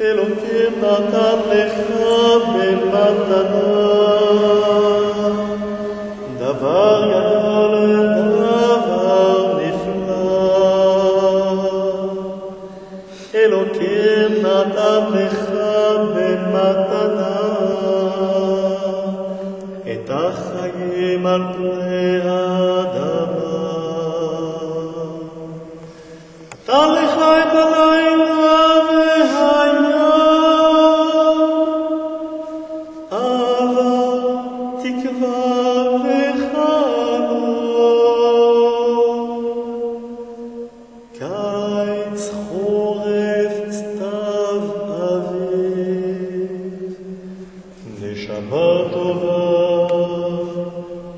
אלוקים נתן לך במתנה דבר גדול, דבר נפלא. אלוקים נתן לך במתנה את החיים על פני האדמה. נתן לך את הלילה והים, אהבה, תקווה וחלום. קיץ, חורף, סתיו, אביב, נשמה טובה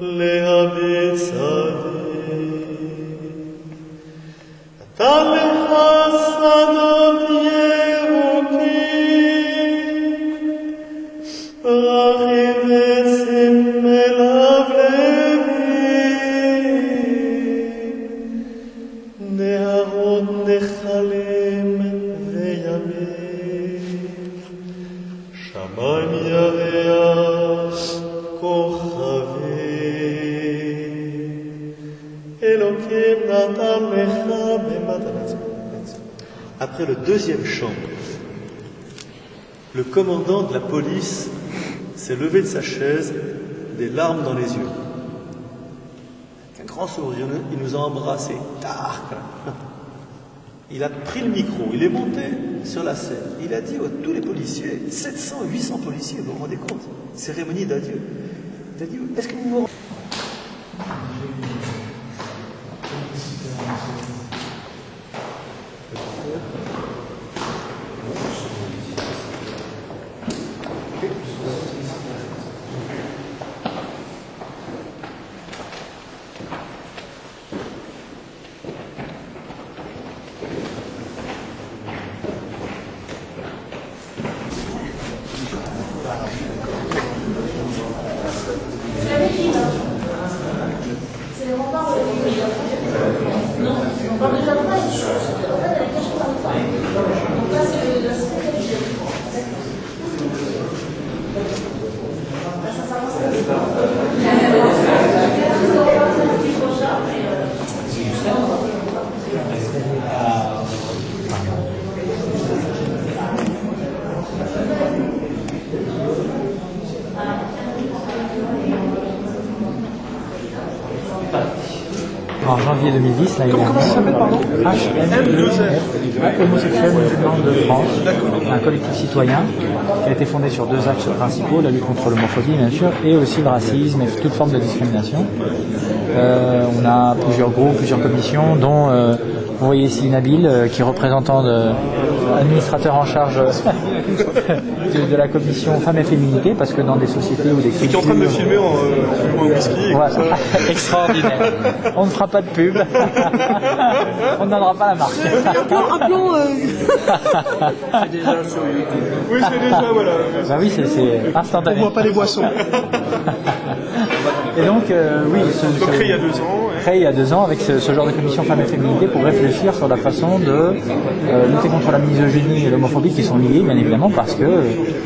להביט סביב. נתן לך שדות ירוקים, פרחים ועצים מלבלבים, נהרות, נחלים וימים, שמיים, ירח, כוכבים. אלוקים נתן לך במתנה. Après le deuxième chant, le commandant de la police s'est levé de sa chaise, des larmes dans les yeux. Avec un grand sourire, il nous a embrassés. Il a pris le micro, il est monté sur la scène. Il a dit à tous les policiers, 700, 800 policiers, vous vous rendez compte, cérémonie d'adieu. Il a dit, est-ce que vous vous rendez compte? C'est les remparts de non, on parle de Jaffa et en fait, elle est cachée par le phare. Donc là, c'est la spécialité. Là, ça s'avance comme ça. En janvier 2010, l'année dernière, HMEF, Homosexuels Musulmans de France, un collectif citoyen qui a été fondé sur deux axes principaux, la lutte contre l'homophobie bien sûr, et aussi le racisme et toute forme de discrimination. On a plusieurs groupes, plusieurs commissions, dont vous voyez ici Nabil, qui est représentant administrateur en charge de la commission femmes et féminité, parce que dans des sociétés où des cultures... Qui est en train de me filmer en fumant un whisky. Voilà, extraordinaire. On ne fera pas de pub. On ne donnera pas la marque. Un plan c'est déjà sur YouTube. Oui, c'est déjà, voilà. Bah oui, c'est instantané. On voit pas les boissons. Et donc, oui, créé il y a 2 ans. Créé il y a 2 ans avec ce genre de commission femmes et féminité pour réfléchir sur la façon de lutter contre la misogynie et l'homophobie qui sont liées, bien évidemment, parce que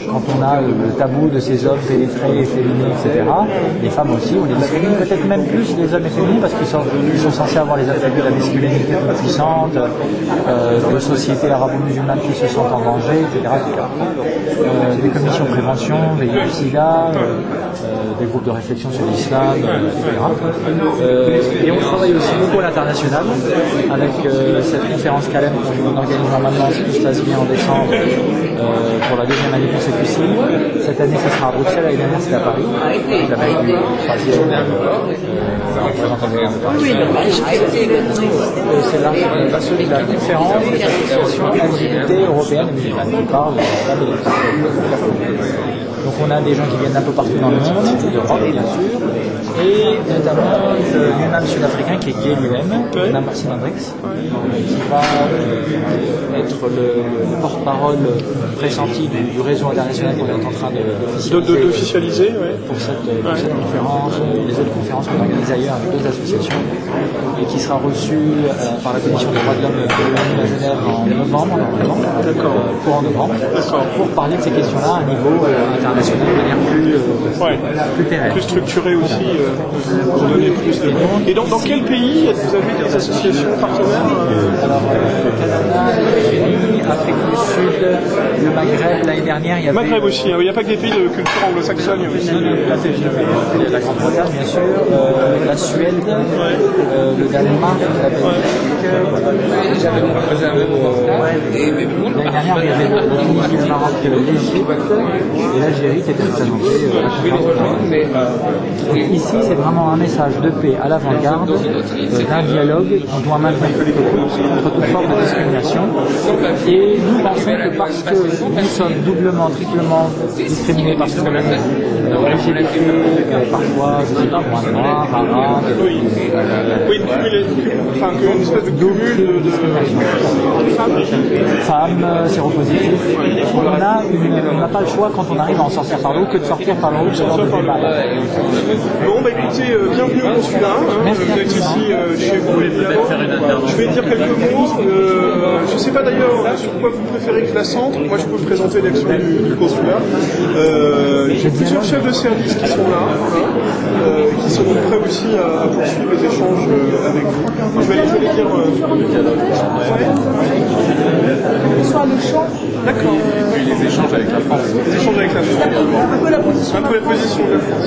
quand on a le tabou de ces hommes pénétrés, efféminés, etc., les femmes aussi, on les discrimine peut-être même plus les hommes efféminés parce qu'ils sont censés avoir les attributs de la masculinité plus puissante, de sociétés arabo-musulmanes qui se sentent en danger, etc. Des commissions de prévention, des sida, des groupes de réflexion sur l'islam, etc. Et on travaille aussi beaucoup à l'international avec cette conférence Calem qu'on organise normalement, si tout se passe bien, en décembre pour la 2e année consécutive. Cette année, ce sera à Bruxelles, l'année dernière, c'était à Paris. Donc avec du 3e représentant de Paris. C'est là celui de la conférence des associations LGBT européennes et musulmanes qui parlent de l'islam et de l'islam. Donc on a des gens qui viennent d'un peu partout dans le monde, d'Europe bien sûr, et notamment l'imam sud-africain qui est gay lui-même, l'imam Marcin Hendricks, qui va être le porte-parole pressenti du réseau international qu'on est en train d'officialiser pour cette conférence et les autres conférences qu'on organise ailleurs avec d'autres associations, et qui sera reçu par la Commission des droits de l'homme de l'ONU à Genève en novembre novembre, normalement, courant novembre, pour parler de ces questions-là à un niveau international de manière plus pérenne. Plus structuré aussi, pour donner plus de... Et dans quel pays vous avez des associations partenaires Alors, Canada, États-Unis, Afrique du Sud, le Maghreb, l'année dernière, il y avait... Maghreb aussi, il n'y a pas que des pays de culture anglo-saxonne, il y a aussi... La Grande-Bretagne, bien sûr, la Suède, le Danemark, la Belgique, l'année dernière, il y avait la Tunisie, le Maroc, l'Égypte et l'Algérie qui étaient représentés. Ici, c'est vraiment un message de paix à l'avant-garde, d'un dialogue qui doit maintenir contre toute forme de discrimination. Et nous pensons que parce que nous sommes doublement, triplement discriminés parce que LGBT, parfois, je ne sais pas, noirs, arabes, enfin, qu'une espèce de cumul de femmes, séropositifs. On n'a pas le choix quand on arrive à en sortir par le haut que de sortir par le haut de ce genre de débat. Bon, bah écoutez, bienvenue au consulat. Vous êtes ici chez vous, évidemment. Je vais dire quelques mots. Je ne sais pas d'ailleurs sur quoi vous préférez que je la centre. Moi, je peux vous présenter l'action du consulat. J'ai plusieurs chefs de service qui sont là, qui sont prêts aussi à poursuivre les échanges avec vous. Je vais les dire. Soit le champ. D'accord. Et puis les échanges avec la France. Les échanges avec la France. Un peu la position. Un peu la position de la France.